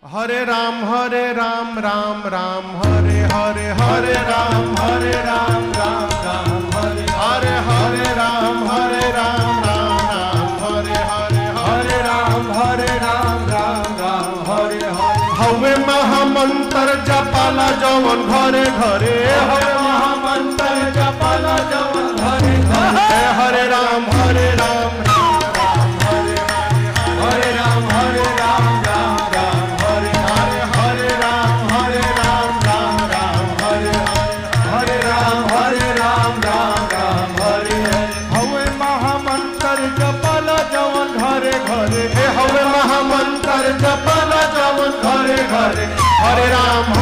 हरे राम राम राम हरे हरे हरे राम राम राम हरे हरे राम राम हरे हरे हरे राम राम हरे हरे हवे महामंत्र जपाला जवन घरे घरे हवे महामंत्र जपाला जवन घरे घरे हरे राम राम हरे राम हवे महामंत्र जपाला जवन घरे घरे हरे राम